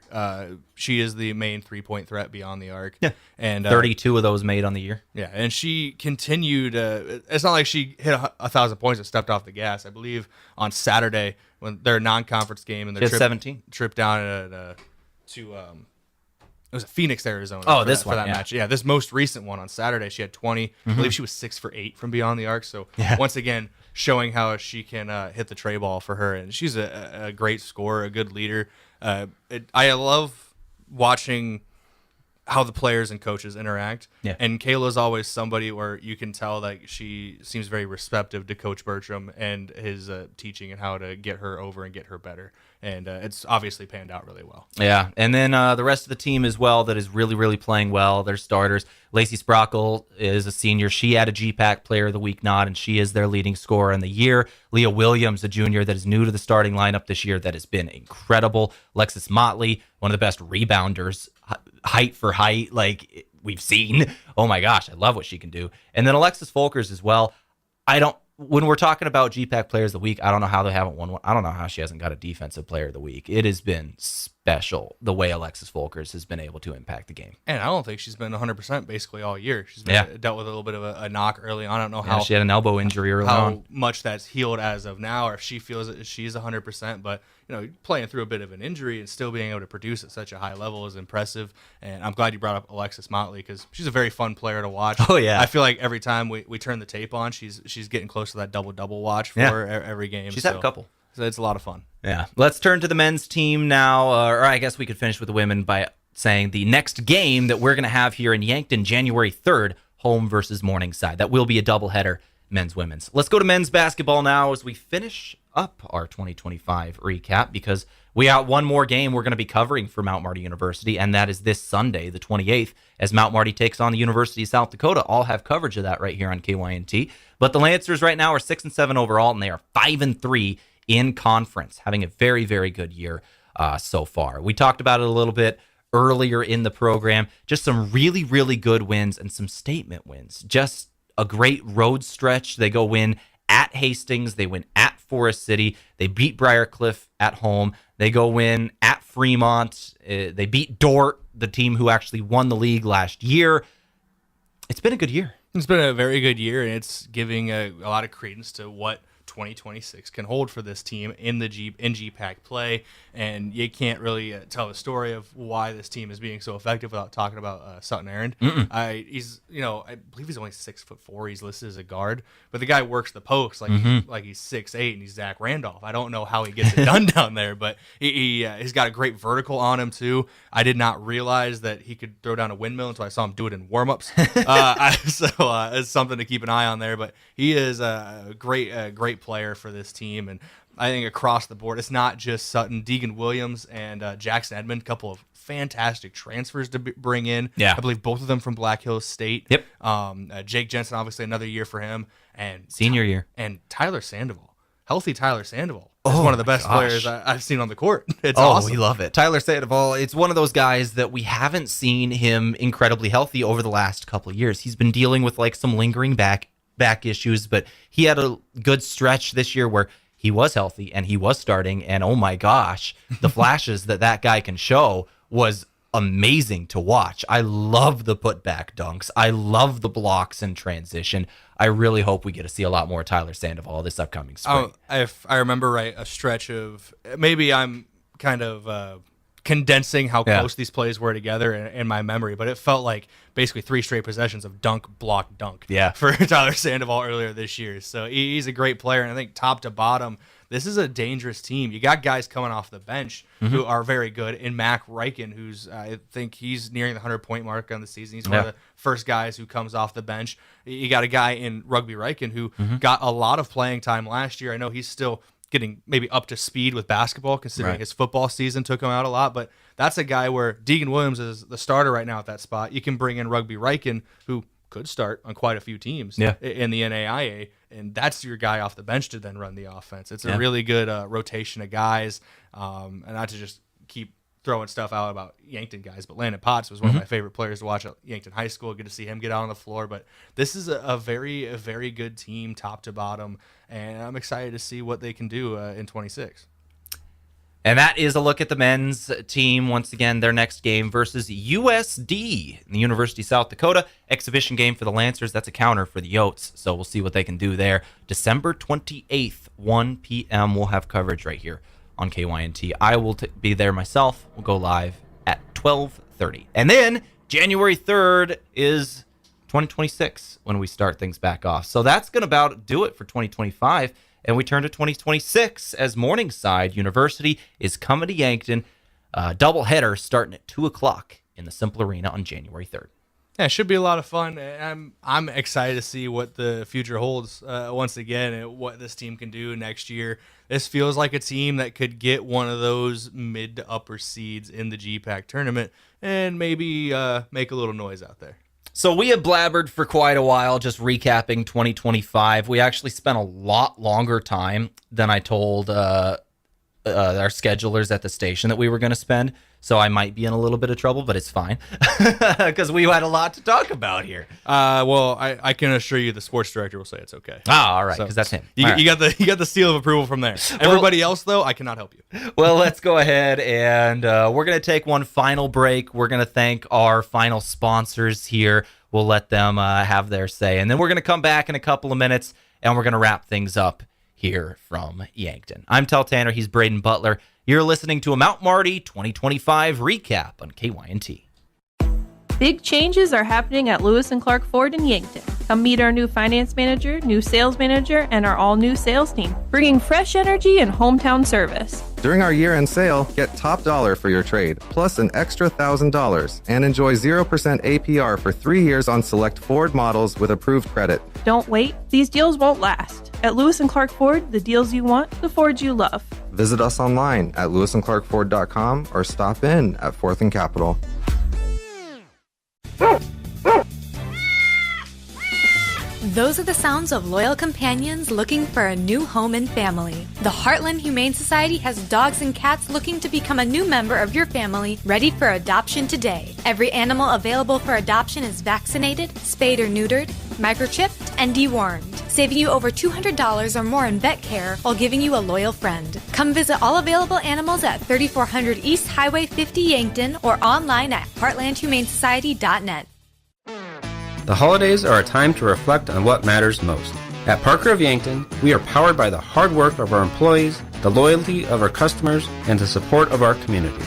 She is the main 3-point threat beyond the arc. Yeah. And 32 of those made on the year. Yeah, and she continued. It's not like she hit 1,000 points and stepped off the gas. I believe on Saturday when their non-conference game and their 17 trip down to It was Phoenix, Arizona. Oh, this for one, that yeah. match. Yeah, this most recent one on Saturday, she had 20. I believe she was 6 for 8 from beyond the arc. So once again, showing how she can hit the tray ball for her, and she's a great scorer, a good leader. I love watching how the players and coaches interact. Yeah. And Kayla's always somebody where you can tell that she seems very receptive to Coach Bertram and his teaching and how to get her over and get her better. And it's obviously panned out really well. Yeah, and then the rest of the team as well that is really, really playing well. Their starters. Lacey Sprockle is a senior. She had a GPAC Player of the Week nod, and she is their leading scorer in the year. Leah Williams, a junior that is new to the starting lineup this year that has been incredible. Alexis Motley, one of the best rebounders, height for height, like we've seen. Oh my gosh, I love what she can do. And then Alexis Folkers as well. When we're talking about GPAC Players of the Week, I don't know how they haven't won one. I don't know how she hasn't got a Defensive Player of the Week. It has been special the way Alexis Folkers has been able to impact the game. And I don't think she's been 100% basically all year. She's been dealt with a little bit of a knock early on. I don't know how she had an elbow injury early on. How much that's healed as of now, or if she feels that she's 100%. But playing through a bit of an injury and still being able to produce at such a high level is impressive. And I'm glad you brought up Alexis Motley because she's a very fun player to watch. Oh yeah, I feel like every time we turn the tape on, she's getting close to that double watch for every game. She's had a couple. So it's a lot of fun. Yeah. Let's turn to the men's team now, or I guess we could finish with the women by saying the next game that we're going to have here in Yankton, January 3rd, home versus Morningside. That will be a doubleheader, men's, women's. Let's go to men's basketball now as we finish up our 2025 recap because we got one more game we're going to be covering for Mount Marty University, and that is this Sunday, the 28th, as Mount Marty takes on the University of South Dakota. I'll have coverage of that right here on KYNT. But the Lancers right now are 6-7 overall, and they are 5-3 in conference, having a very, very good year so far. We talked about it a little bit earlier in the program. Just some really, really good wins and some statement wins. Just a great road stretch. They go win at Hastings. They win at Forest City. They beat Briarcliff at home. They go win at Fremont. They beat Dort, the team who actually won the league last year. It's been a good year. It's been a very good year, and it's giving a lot of credence to what 2026 can hold for this team in GPAC play, and you can't really tell the story of why this team is being so effective without talking about Sutton Errand. I believe he's only 6'4". He's listed as a guard, but the guy works the post like he's 6'8" and he's Zach Randolph. I don't know how he gets it done down there, but he's got a great vertical on him too. I did not realize that he could throw down a windmill until I saw him do it in warmups. So it's something to keep an eye on there. But he is a great player for this team, and I think across the board, it's not just Sutton. Deegan Williams and Jackson Edmond, a couple of fantastic transfers to bring in. Yeah. I believe both of them from Black Hills State. Yep. Jake Jensen, obviously another year for him, and senior year. And Tyler Sandoval, healthy Tyler Sandoval, is one of the best players I've seen on the court. It's awesome. We love it. Tyler Sandoval, it's one of those guys that we haven't seen him incredibly healthy over the last couple of years. He's been dealing with like some lingering back issues, but he had a good stretch this year where he was healthy and he was starting, and oh my gosh, the flashes that guy can show was amazing to watch. I love the putback dunks. I love the blocks in transition. I really hope we get to see a lot more Tyler Sandoval this upcoming spring. If I remember right, a stretch of, maybe I'm kind of condensing how close these plays were together in my memory, but it felt like basically 3 straight possessions of dunk, block, dunk for Tyler Sandoval earlier this year. So he's a great player, and I think top to bottom, this is a dangerous team. You got guys coming off the bench who are very good, in Mac Riken, who's I think he's nearing the 100-point mark on the season. He's one of the first guys who comes off the bench. You got a guy in Rugby Riken who got a lot of playing time last year. I know he's still getting maybe up to speed with basketball, considering his football season took him out a lot. But that's a guy where Deegan Williams is the starter right now at that spot. You can bring in Rugby Riken, who could start on quite a few teams in the NAIA, and that's your guy off the bench to then run the offense. It's a really good rotation of guys, and not to just keep throwing stuff out about Yankton guys, but Landon Potts was one of my favorite players to watch at Yankton High School. Good to see him get out on the floor. But this is a very good team, top to bottom, and I'm excited to see what they can do in 26. And that is a look at the men's team. Once again, their next game versus USD, the University of South Dakota. Exhibition game for the Lancers. That's a counter for the Yotes, so we'll see what they can do there. December 28th, 1 p.m. We'll have coverage right here on KYNT. I will be there myself. We'll go live at 12:30 8:30. And then January 3rd is 2026 when we start things back off. So that's going to about do it for 2025. And we turn to 2026 as Morningside University is coming to Yankton. Doubleheader starting at 2 o'clock in the Simple Arena on January 3rd. Yeah, it should be a lot of fun. I'm excited to see what the future holds once again and what this team can do next year. This feels like a team that could get one of those mid to upper seeds in the GPAC tournament and maybe make a little noise out there. So we have blabbered for quite a while just recapping 2025. We actually spent a lot longer time than I told our schedulers at the station that we were going to spend. So I might be in a little bit of trouble, but it's fine because we had a lot to talk about here. Well, I can assure you the sports director will say it's okay. All right, because that's him. You got the seal of approval from there. Everybody else, though, I cannot help you. Well, let's go ahead and we're going to take one final break. We're going to thank our final sponsors here. We'll let them have their say. And then we're going to come back in a couple of minutes, and we're going to wrap things up here from Yankton. I'm Tehl Tanner. He's Brayden Butler. You're listening to a Mount Marty 2025 recap on KYNT. Big changes are happening at Lewis and Clark Ford in Yankton. Come meet our new finance manager, new sales manager, and our all-new sales team, bringing fresh energy and hometown service. During our year-end sale, get top dollar for your trade, plus an extra $1,000, and enjoy 0% APR for 3 years on select Ford models with approved credit. Don't wait. These deals won't last. At Lewis and Clark Ford, the deals you want, the Fords you love. Visit us online at lewisandclarkford.com or stop in at 4th and Capitol. Those are the sounds of loyal companions looking for a new home and family. The Heartland Humane Society has dogs and cats looking to become a new member of your family, ready for adoption today. Every animal available for adoption is vaccinated, spayed or neutered, microchipped, and dewormed, saving you over $200 or more in vet care while giving you a loyal friend. Come visit all available animals at 3400 East Highway 50 Yankton or online at heartlandhumanesociety.net. The holidays are a time to reflect on what matters most. At Parker of Yankton, we are powered by the hard work of our employees, the loyalty of our customers, and the support of our community.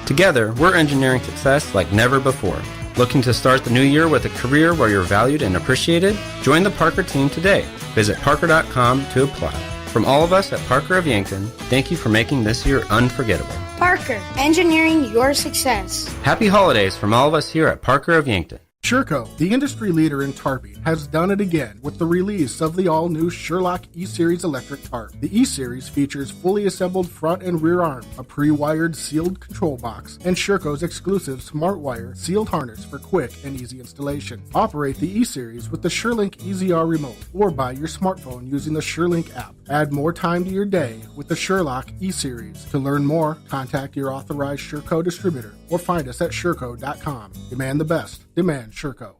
Together, we're engineering success like never before. Looking to start the new year with a career where you're valued and appreciated? Join the Parker team today. Visit parker.com to apply. From all of us at Parker of Yankton, thank you for making this year unforgettable. Parker, engineering your success. Happy holidays from all of us here at Parker of Yankton. Sherco, the industry leader in tarping, has done it again with the release of the all-new Sherlock E-Series electric tarp. The E-Series features fully assembled front and rear arm, a pre-wired sealed control box, and Sherco's exclusive SmartWire sealed harness for quick and easy installation. Operate the E-Series with the SureLink EZR remote or by your smartphone using the SureLink app. Add more time to your day with the Sherlock E-Series. To learn more, contact your authorized Sherco distributor or find us at Sherco.com. Demand the best. Demand Sherco.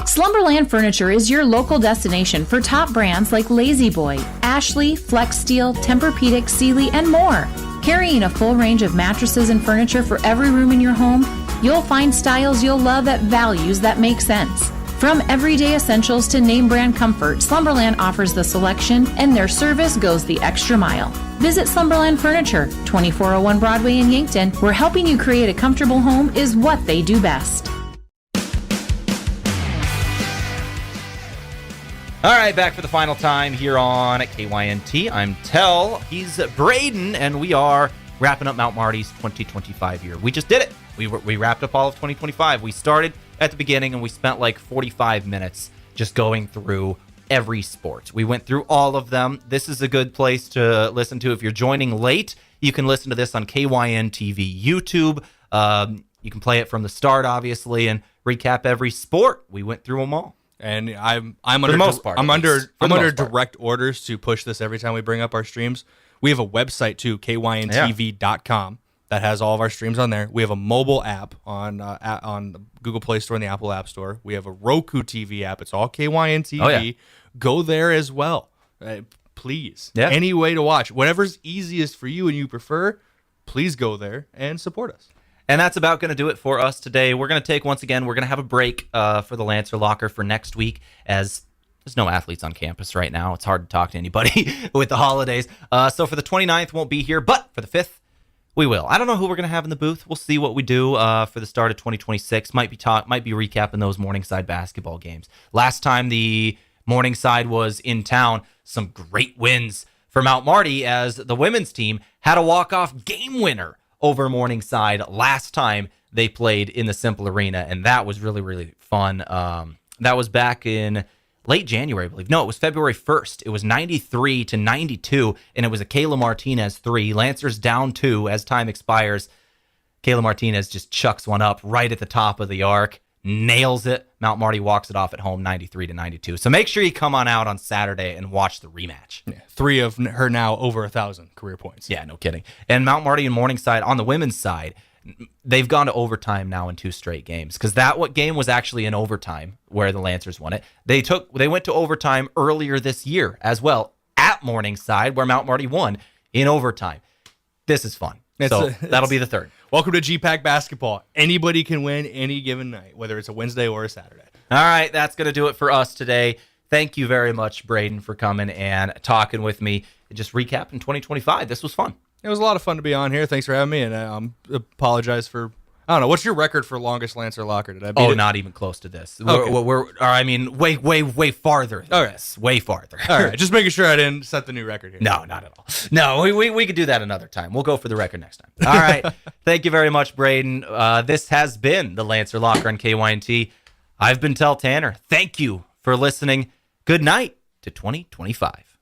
Slumberland Furniture is your local destination for top brands like Lazy Boy, Ashley, Flex Steel, Tempur-Pedic, Sealy, and more. Carrying a full range of mattresses and furniture for every room in your home, you'll find styles you'll love at values that make sense. From everyday essentials to name brand comfort, Slumberland offers the selection, and their service goes the extra mile. Visit Slumberland Furniture, 2401 Broadway in Yankton, where helping you create a comfortable home is what they do best. All right, back for the final time here on KYNT. I'm Tehl, he's Brayden, and we are wrapping up Mount Marty's 2025 year. We just did it. We wrapped up all of 2025. We started at the beginning, and we spent like 45 minutes just going through every sport. We went through all of them. This is a good place to listen to. If you're joining late, you can listen to this on KYN TV YouTube. You can play it from the start, obviously, and recap every sport. We went through them all. And I'm under the most part, I'm under most direct orders to push this every time we bring up our streams. We have a website too, kyntv.com, that has all of our streams on there. We have a mobile app on the Google Play Store and the Apple App Store. We have a Roku TV app. It's all KYN TV. Oh, yeah. Go there as well, please. Yeah. Any way to watch, whatever's easiest for you and you prefer. Please go there and support us. And that's about going to do it for us today. We're going to take, once again, we're going to have a break for the Lancer Locker for next week, as there's no athletes on campus right now. It's hard to talk to anybody with the holidays. So for the 29th, won't be here. But for the 5th, We will. I don't know who we're going to have in the booth. We'll see what we do for the start of 2026. Might be recapping those Morningside basketball games. Last time the Morningside was in town, some great wins for Mount Marty as the women's team had a walk-off game winner over Morningside last time they played in the Simple Arena, and that was really, really fun. That was back in late January, I believe. No, it was February 1st. It was 93-92, and it was a Kayla Martinez 3. Lancers down 2 as time expires. Kayla Martinez just chucks one up right at the top of the arc, nails it. Mount Marty walks it off at home 93-92. So make sure you come on out on Saturday and watch the rematch. Yeah, 3 of her now over 1,000 career points. Yeah, no kidding. And Mount Marty and Morningside on the women's side, they've gone to overtime now in 2 straight games because what game was actually in overtime where the Lancers won it. They went to overtime earlier this year as well at Morningside where Mount Marty won in overtime. This is fun. That'll be the third. Welcome to GPAC basketball. Anybody can win any given night, whether it's a Wednesday or a Saturday. All right, that's going to do it for us today. Thank you very much, Brayden, for coming and talking with me and just recapping 2025. This was fun. It was a lot of fun to be on here. Thanks for having me, and I apologize for. I don't know. What's your record for longest Lancer locker? Did I beat it? Not even close to this. Okay. Way farther. All right. This. Way farther. All right. Just making sure I didn't set the new record here. No, not at all. No, we could do that another time. We'll go for the record next time. All right. Thank you very much, Brayden. This has been the Lancer Locker on KYNT. I've been Tehl Tanner. Thank you for listening. Good night to 2025.